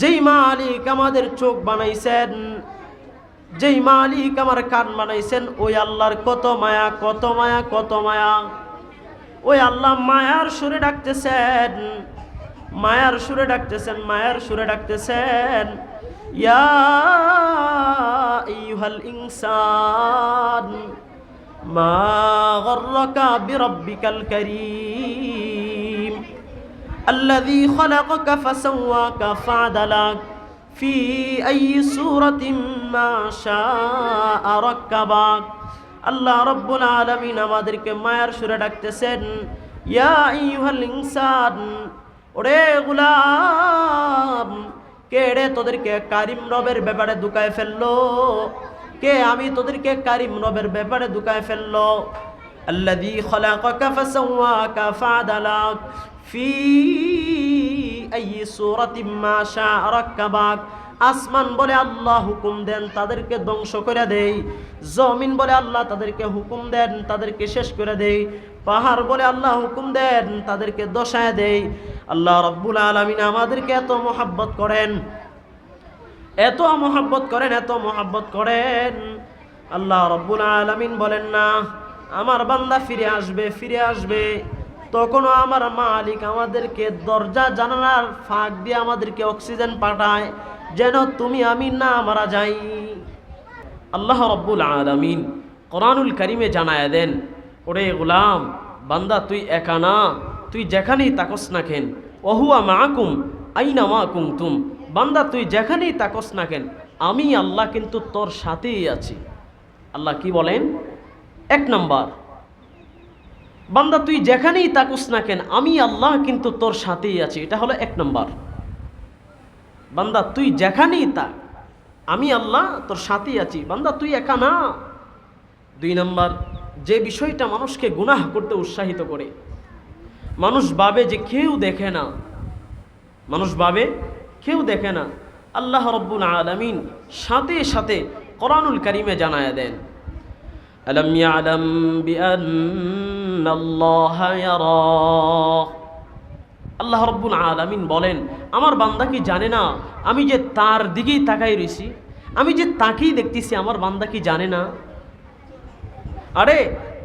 যেই মালিক আমাদের চোখ বানাইছেন, যেই মালিক আমার কান বানাইছেন, ওই আল্লাহর কত মায়া, কত মায়া, কত মায়া। ওই আল্লাহ মায়ার সুরে ডাকতেছেন, মায়ার সুরে ডাকতেছেন, মায়ার সুরে ডাকতেছেন। ইয়া আইয়ুহাল ইনসান মা গররাকা বিরাব্বিকাল কারীম الذي خلقك فسواك فعدلك في أي سورة ما شاء ركبك। আল্লাহ রব্বুল আলামিন আমাদেরকে মায়ার সুরে ডাকতেছেন, ইয়া আইয়ুহাল ইনসান, ওরে গোলাম, কে রে তোদেরকে কারিম রবের ব্যাপারে দুকায় ফেললো? কে আমি তোদেরকে কারিম রবের ব্যাপারে দুকায় ফেললো? আল্লাযী খালাকাকা ফাসাওয়াকা ফাআদালাক ফি আইয়ি সূরাতিন মা শাআ রাক্কাবাক। আসমান বলে আল্লাহ হুকুম দেন, তাদেরকে ধ্বংস করে দেই। জমিন বলে আল্লাহ তাদেরকে হুকুম দেন, তাদেরকে শেষ করে দেই। পাহাড় বলে আল্লাহ হুকুম দেন, তাদেরকে দশায় দেই। আল্লাহ রাব্বুল আলামিন আমাদেরকে এত মহব্বত করেন, এত মহব্বত করেন, এত মহব্বত করেন। আল্লাহ রাব্বুল আলামিন বলেন না আমার বান্দা ফিরে আসবে, ফিরে আসবে। তখনও আমার মালিক আমাদেরকে দরজা জানালার ফাঁক দিয়ে আমাদেরকে অক্সিজেন পাঠায়, যেন তুমি আমি না মারা যাই। আল্লাহ রাব্বুল আলামিন কোরআনুল কারীমে জানায়া দেন, ওরে গোলাম বান্দা তুই একা না, তুই যেখানেই তাকস না কেন, ওহুয়া মাআকুম আইনা মা কুনতুম। বান্দা তুই যেখানেই তাকস না কেন, আমি আল্লাহ কিন্তু তোর সাথেই আছি। আল্লাহ কি বলেন? এক নাম্বার, বান্দা তুই যেখানেই তাকুস না কেন, আমি আল্লাহ কিন্তু তোর সাথেই আছি। এটা হলো এক নাম্বার। বান্দা তুই যেখানেই তাক, আমি আল্লাহ তোর সাথেই আছি, বান্দা তুই একা না। দুই নাম্বার, যে বিষয়টা মানুষকে গুনাহ করতে উৎসাহিত করে, মানুষ ভাবে যে কেউ দেখে না, মানুষ ভাবে কেউ দেখে না, আল্লাহ রাব্বুল আলামিন সাথে সাথে কোরআনুল কারীমে জানায়া দেন, আলম ইয়ালাম বিআন্নাল্লাহা ইয়ারা। আল্লাহ রাব্বুল আলামিন বলেন, আমার বান্দা কি জানে না আমি যে তার দিকেই তাকাই রইছি, আমি যে তাকেই দেখতেছি, আমার বান্দা কি জানে না? আরে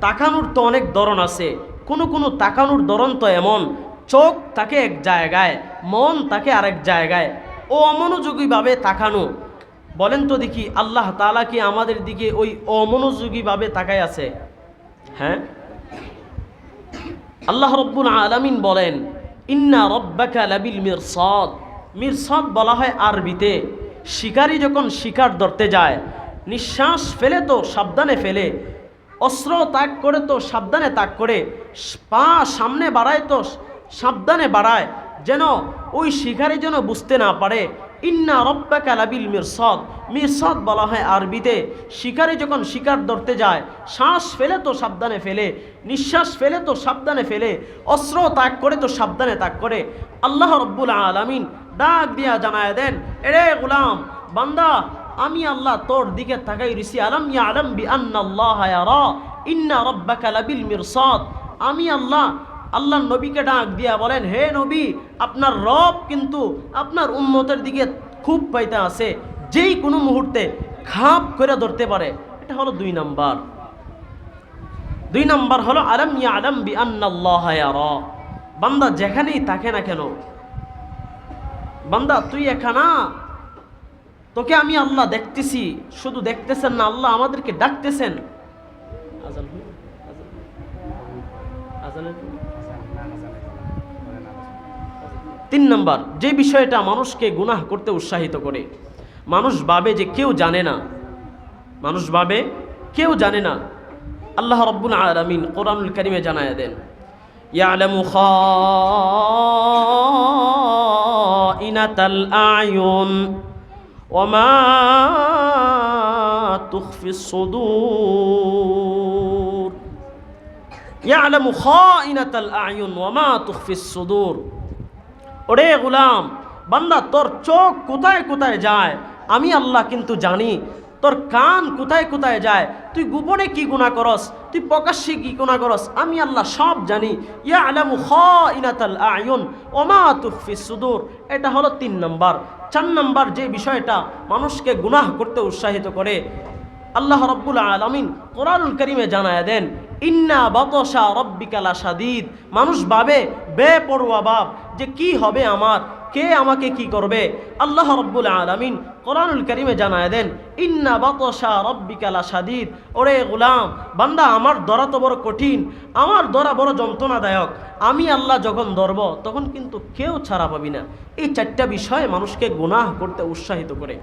তাকানোর তো অনেক ধরন আছে। কোনো কোনো তাকানোর ধরন তো এমন, চোখ তাকে এক জায়গায়, মন তাকে আরেক জায়গায়, ও অমনোযোগীভাবে তাকানো। বলেন তো দেখি, আল্লাহ তাআলা কি আমাদের দিকে ওই অমনোযোগীভাবে তাকায় আছে? হ্যাঁ। আল্লাহ রাব্বুল আলামিন বলেন, ইন্না রাব্বাকা লাবিল মিরসাদ। মিরসাদ বলা হয় আরবিতে, শিকারী যখন শিকার ধরতে যায়, নিঃশ্বাস ফেলে তো সাবধানে ফেলে, অস্ত্র তাক করে তো সাবধানে তাক করে, পা সামনে বাড়ায় তো সাবধানে বাড়ায়, যেন ওই শিকারী যেন বুঝতে না পারে। ইন্না রাব্বাকা লাবিল মিরসাদ। মিরসাদ বলা হয় আরবিতে, শিকারী যখন শিকার ধরতে যায়, শ্বাস ফেলে তো সাবধানে ফেলে, নিঃশ্বাস ফেলে তো সাবধানে ফেলে, অস্ত্র তাক করে তো সাবধানে তাক করে। আল্লাহ রাব্বুল আলামিন ডাক দিয়া জানায় দেন, এরে গোলাম বান্দা, আমি আল্লাহ তোর দিকে তাকাই রইছি। আলাম ইয়ালাম বিআন্নাল্লাহা ইয়ারা ইন্না রাব্বাকা লাবিল মিরসাদ। আমি আল্লাহ, আল্লাহ নবীকে ডাক দিয়া বলেন, হে নবী, আপনার রব কিন্তু আপনার উম্মতের দিকে খুব পাইতে আছে, যেই কোনো মুহূর্তে খাপ করে ধরতে পারে। এটা হলো দুই নাম্বার। দুই নাম্বার হলো আলাম ইয়ালাম বিআন্নাল্লাহা ইয়ারা। বান্দা যেখানেই থাকে না কেন, বান্দা তুই একা না, তোকে আমি আল্লাহ দেখতেছি। শুধু দেখতেছেন না, আল্লাহ আমাদেরকে ডাকতেছেন। তিন নাম্বার, যে বিষয়টা মানুষকে গুনাহ করতে উৎসাহিত করে, মানুষ ভাবে যে কেউ জানে না, মানুষ ভাবে কেউ জানে না। আল্লাহ রাব্বুল আলামিন কোরআনুল কারীমে জানায়া দেন, ইয়ালামু খাইনাতাল আয়ুন ওয়া মা তুখফিস সুদূর। ইয়ালামু খাইনাতাল আয়ুন ওয়া মা তুখফিস সুদূর। ওরে গোলাম বান্দা, তোর চোখ কোথায় কোথায় যায় আমি আল্লাহ কিন্তু জানি। তোর কান কোথায় কোথায় যায়, তুই গোপনে কি গুনাহ করস, তুই প্রকাশ্যে কি গুনাহ করস, আমি আল্লাহ সব জানি। ইয়ালামু খাইনাতাল আয়ুন ওয়া মা তুখফিস সুদূর। এটা হলো তিন নাম্বার। 4 নাম্বার যে বিষয়টা মানুষকে গুনাহ করতে উৎসাহিত করে, আল্লাহ রাব্বুল আলামিন কোরআনুল কারীমে জানায়া দেন, ইন্না বাতশা রাব্বিকা লাশাদীদ। মানুষ ভাবে বেপরোয়া ভাব যে কি হবে আমার, কে আমাকে কি করবে। আল্লাহ রাব্বুল আলামিন কোরআনুল কারীমে জানায়া দেন, ইন্না বাতশা রাব্বিকা লাশাদীদ। ওরে গোলাম বান্দা, আমার ধরা তো বড় কঠিন, আমার ধরা বড় যন্ত্রণাদায়ক। আমি আল্লাহ যখন ধরব তখন কিন্তু কেউ ছাড়া পাবি না। এই 4টা বিষয় মানুষকে গুনাহ করতে উৎসাহিত করে।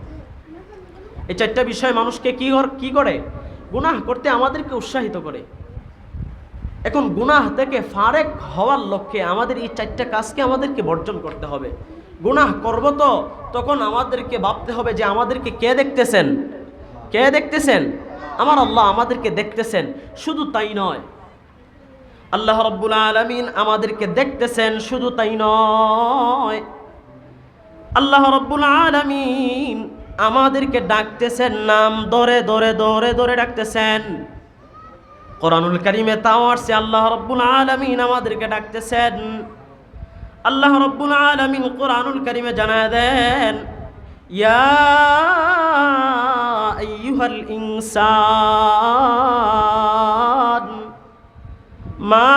এই 4টা বিষয় মানুষকে কি করে? গুনাহ করতে আমাদেরকে উৎসাহিত করে। এখন গুনাহ থেকে ফারেক হওয়ার লক্ষ্যে আমাদের এই 4টা কাজকে আমাদেরকে বর্জন করতে হবে। গুনাহ করব তো তখন আমাদেরকে ভাবতে হবে যে আমাদেরকে কে দেখতেছেন? কে দেখতেছেন? আমার আল্লাহ আমাদেরকে দেখতেছেন। শুধু তাই নয়, আল্লাহ রাব্বুল আলামিন আমাদেরকে দেখতেছেন। শুধু তাই নয়, আল্লাহ রাব্বুল আলামিন আমাদেরকে ডাকতেছেন, নাম ধরে ধরে ধরে ধরে ডাকতেছেন। কোরআনুল কারীমে তাও আসছে আল্লাহ রাব্বুল আলামিন আমাদেরকে ডাকতেছেন। আল্লাহ রাব্বুল আলামিন কোরআনুল কারীমে জানায় দেন, ইয়া আইয়ুহাল ইনসান মা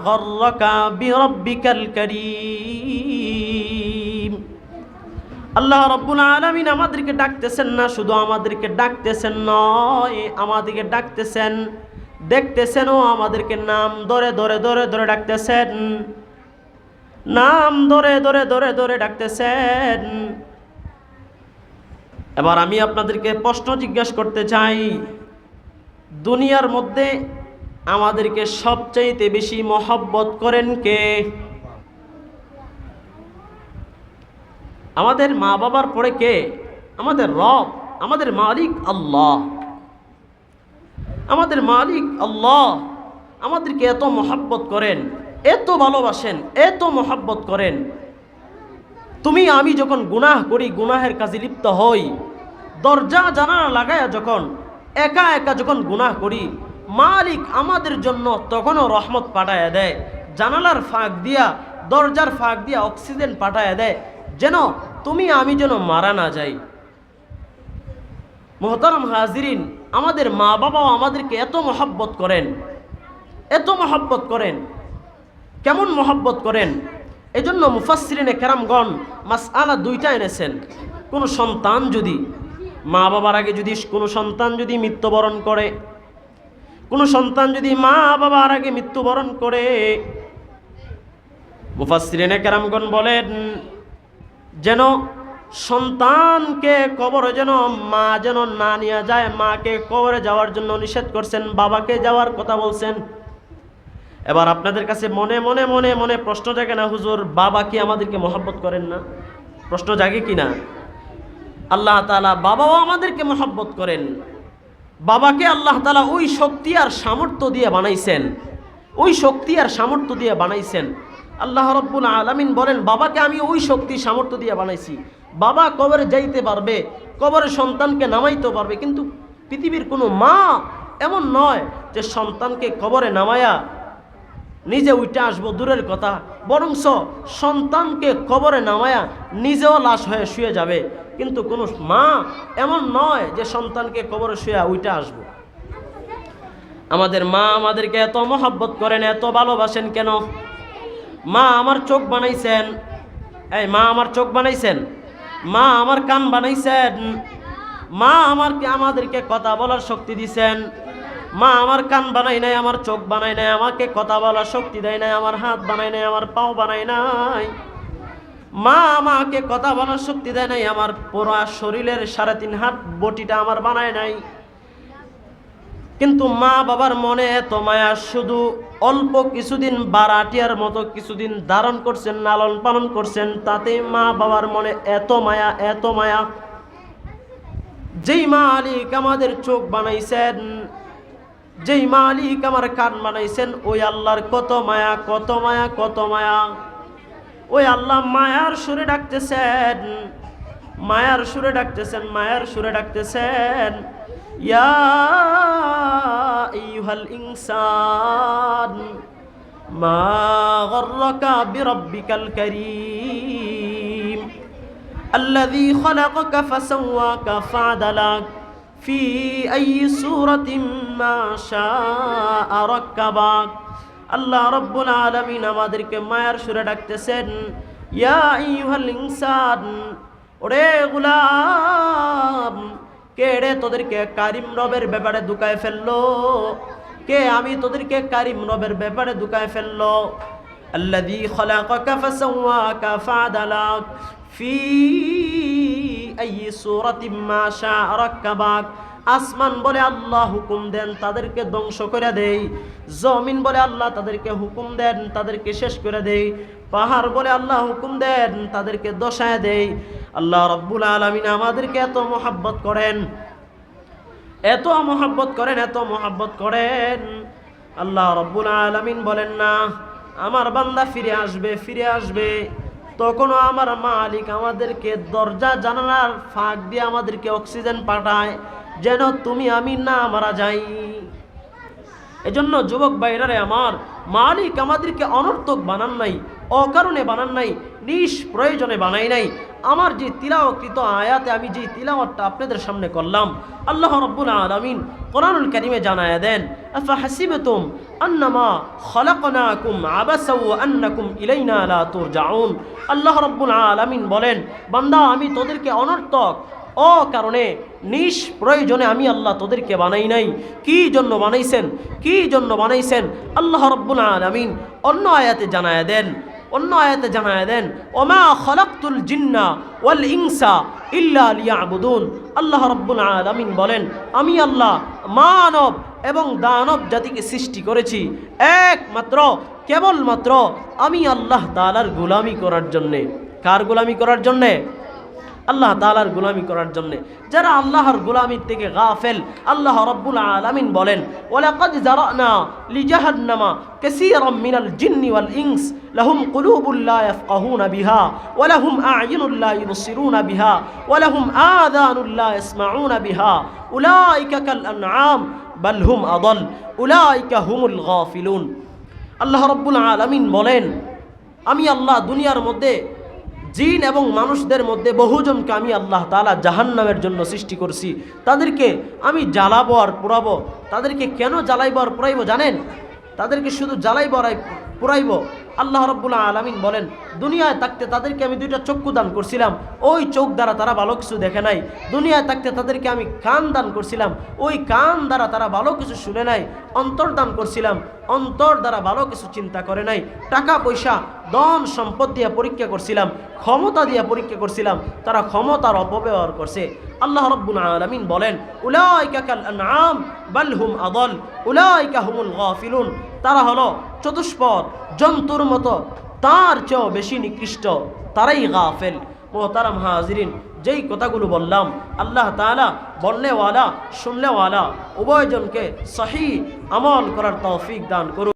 গররাকা বিরাব্বিকাল কারীম। আল্লাহ রাব্বুল আলামিন আমাদেরকে ডাকতেছেন না, শুধু আমাদেরকে ডাকতেছেন নয়, আমাদেরকে ডাকতেছেন, দেখতেছেন, ও আমাদেরকে নাম ধরে ধরে ধরে ধরে ডাকতেছেন, নাম ধরে ধরে ধরে ধরে ডাকতেছেন। এবার আমি আপনাদেরকে প্রশ্ন জিজ্ঞাসা করতে চাই, দুনিয়ার মধ্যে আমাদেরকে সবচাইতে বেশি মহব্বত করেন কে? আমাদের মা বাবার পরে কে? আমাদের রব, আমাদের মালিক আল্লাহ। আমাদের মালিক আল্লাহ আমাদেরকে এত মহব্বত করেন, এত ভালোবাসেন, এত মহব্বত করেন। তুমি আমি যখন গুনাহ করি, গুনাহের কাজে লিপ্ত হই, দরজা জানালা লাগায়া যখন একা একা যখন গুনাহ করি, মালিক আমাদের জন্য তখনও রহমত পাঠায়া দেয়। জানালার ফাঁক দিয়া, দরজার ফাঁক দিয়া অক্সিজেন পাঠায়া দেয়, যেন তুমি আমি যেন মারা না যাই। মুহতারাম হাজিরিন, আমাদের মা বাবাও আমাদেরকে এত মহব্বত করেন, এত মহব্বত করেন। কেমন মহব্বত করেন? এজন্য মুফাসসিরিনে কেরামগণ মাসআলা 2টা এনেছেন। কোনো সন্তান যদি মা বাবার আগে যদি কোনো সন্তান যদি মৃত্যুবরণ করে, কোনো সন্তান যদি মা বাবার আগে মৃত্যুবরণ করে, মুফাসসিরিনে কেরামগণ বলেন যেন সন্তানকে কবরে যেন মা যেন না নিয়ে যায়। মাকে কবরে যাওয়ার জন্য নিষেধ করছেন, বাবাকে যাওয়ার কথা বলছেন। এবার আপনাদের কাছে মনে মনে মনে মনে প্রশ্ন জাগে না, হুজুর বাবা কি আমাদেরকে মহব্বত করেন না? প্রশ্ন জাগে কি না? আল্লাহ তাআলা বাবাও আমাদেরকে মহব্বত করেন। বাবাকে আল্লাহ তাআলা ওই শক্তি আর সামর্থ্য দিয়ে বানাইছেন, ওই শক্তি আর সামর্থ্য দিয়ে বানাইছেন। আল্লাহ রাব্বুল আলামিন বলেন, বাবাকে আমি ওই শক্তি সামর্থ্য দিয়ে বানাইছি। বাবা কবরে যাইতে পারবে, কবরে সন্তানকে নামাইতে পারবে, কিন্তু পৃথিবীর কোনো মা এমন নয় যে সন্তানকে কবরে নামায়া নিজে উঠে আসবো, দূরের কথা, বরংস সন্তানকে কবরে নামায়া নিজেও লাশ হয়ে শুয়ে যাবে। কিন্তু কোনো মা এমন নয় যে সন্তানকে কবরে শুয়ে উঠে আসবো। আমাদের মা আমাদেরকে এত মহব্বত করেন, এত ভালোবাসেন কেন? মা আমার চোখ বানাইছেন, এই মা আমার চোখ বানাইছেন, মা আমার কান বানাইছেন, মা আমাদেরকে কথা বলার শক্তি দিছেন। মা আমার কান বানাই নাই, আমার চোখ বানাই নাই, আমাকে কথা বলার শক্তি দেয় নাই, আমার হাত বানাই নাই, আমার পাও বানাই নাই। মা আমাকে কথা বলার শক্তি দেয় নাই, আমার পুরো শরীরের 3.5 হাত বটিটা আমার বানায় নাই। কিন্তু মা বাবার মনে এত মায়া, শুধু অল্প কিছুদিন বারাটিয়ার মতো কিছুদিন ধারণ করছেন, লালন পালন করছেন, তাতে মা বাবার মনে এত মায়া, এত মায়া। যেই মালিক আমাদের চোখ বানাইছেন, যেই মালিক আমার কান বানাইছেন, ওই আল্লাহর কত মায়া, কত মায়া, কত মায়া। ওই আল্লাহ মায়ার সুরে ডাকতেছেন, মায়ার সুরে ডাকতেছেন, মায়ার সুরে ডাকতেছেন, ইয়া আইয়ুহাল ইনসান মা গররাকা বিরাব্বিকাল কারীম। আল্লাযী খালাকাকা ফাসাওয়াকা ফাআদালাক ফি আইয়ি সূরাতিন মা শাআ রাক্কাবাক। আল্লাহ রাব্বুল আলামিন আমাদেরকে মায়ার সুরে ডাকতেছেন, ইয়া আইয়ুহাল ইনসান, ওরে গোলাম, কে রে তোদেরকে কারিম রবের ব্যাপারে দুকায় ফেললো? কে আমি তোদেরকে কারিম রবের ব্যাপারে দুকায় ফেললো? আল্লাযী খালাকাকা ফাসাওয়াকা ফাআদালাক ফি আইয়ি সূরাতিন মা শাআ রাক্কাবাক। আসমান বলে আল্লাহ হুকুম দেন তাদেরকে ধ্বংস করে দেই, জমিন বলে আল্লাহ তাদেরকে হুকুম দেন তাদেরকে শেষ করে দেই, পাহাড় বলে আল্লাহ হুকুম দেন তাদেরকে দশায় দেই। আল্লাহ রাব্বুল আলামিন আমাদেরকে এত মহব্বত করেন, এত মহব্বত করেন, এত মহব্বত করেন। আল্লাহ রাব্বুল আলামিন বলেন না আমার বান্দা ফিরে আসবে, ফিরে আসবে, তখনও আমার মালিক আমাদেরকে দরজা জানালার ফাঁক দিয়ে আমাদেরকে অক্সিজেন পাঠায় যেন তুমি আমি না মারা যাই। এজন্য যুবক ভাইরারে আমার, মালিক আমাদেরকে অনর্থক বানান নাই, অকারণে বানান নাই, নিষ্প্রয়োজনে বানাই নাই। আমার যে তিলাওয়াতকৃত আয়াতে আমি যে তিলাওয়াতটা আপনাদের সামনে করলাম, আল্লাহ রাব্বুল আলামিন কোরআনুল কারীমে জানায়া দেন, আফা হাসিবতুম আন্নামা খালাকনাকুম আবাসা ওয়া আন্নাকুম ইলাইনা লা তুরজাউন। আল্লাহ রাব্বুল আলামিন বলেন, বান্দা আমি তোদেরকে অনর্থক কারণে নিষ্প্রয়োজনে আমি আল্লাহ তোদেরকে বানাই নাই। কি জন্য বানাইছেন? কি জন্য বানাইছেন? আল্লাহ রাব্বুল আলামিন অন্য আয়াতে জানায়া দেন, অন্য আয়াতে জানায়া দেন, ওমা খালাকতুল জিন্না ওয়াল ইনসা ইল্লা লিয়াবুদুন। আল্লাহ রাব্বুল আলামিন বলেন, আমি আল্লাহ মানব এবং দানব জাতিকে সৃষ্টি করেছি একমাত্র কেবলমাত্র আমি আল্লাহ তাআলার গোলামি করার জন্যে। কার গোলামি করার জন্যে? আল্লাহ তাআলার গোলামি করার জন্য। যারা আল্লাহর গোলামির থেকে গাফেল, আল্লাহ রাব্বুল আলামিন বলেন, ওয়ালাকাদ যারানা লিজাহান্নামা কাসীরাম মিনাল জিন্নি ওয়াল ইনস লাহুম কুলুবুল লা ইয়াফকাহুনা বিহা ওয়া লাহুম আ'য়ুনুল লা ইবসিরুনা বিহা ওয়া লাহুম আযানুল লা ইয়াসমাউনা বিহা উলাইকা কাল আনআম বাল হুম আদাল উলাইকা হুমুল গাফিলুন। আল্লাহ রাব্বুল আলামিন বলেন, আমি আল্লাহ দুনিয়ার মধ্যে জিন এবং মানুষদের মধ্যে বহুজনকে আমি আল্লাহ তাআলা জাহান্নামের জন্য সৃষ্টি করছি। তাদেরকে আমি জ্বালাবো আর পোড়াবো। তাদেরকে কেন জ্বালাইবো আর পোড়াইবো জানেন? তাদেরকে শুধু জ্বালাইবো আর পোড়াইবো। আল্লাহ রাব্বুল আলামিন বলেন, দুনিয়ায় থাকতে তাদেরকে আমি দুইটা চক্ষু দান করছিলাম, ওই চোখ দ্বারা তারা ভালো কিছু দেখে নাই। দুনিয়ায় থাকতে তাদেরকে আমি কান দান করছিলাম, ওই কান দ্বারা তারা ভালো কিছু শুনে নাই। অন্তর দান করছিলাম, অন্তর দ্বারা ভালো কিছু চিন্তা করে নাই। টাকা পয়সা ধন সম্পদ দিয়ে পরীক্ষা করছিলাম, ক্ষমতা দিয়ে পরীক্ষা করছিলাম, তারা ক্ষমতার অপব্যবহার করছে। আল্লাহ রাব্বুল আলামিন বলেন, উলাইকা কাল আনআম বাল হুম আদাল উলাইকা হুমুল গাফিলুন। তারা হলো চতুষ্পদ জন্তুর মতো, তার চেয়েও বেশি নিকৃষ্ট, তারাই গাফেল। মোহতারাম হাজিরিন, যেই কথাগুলো বললাম আল্লাহ তাআলা বলনেওয়ালা শুননেওয়ালা উভয়জনকে সহি আমল করার তৌফিক দান করুন।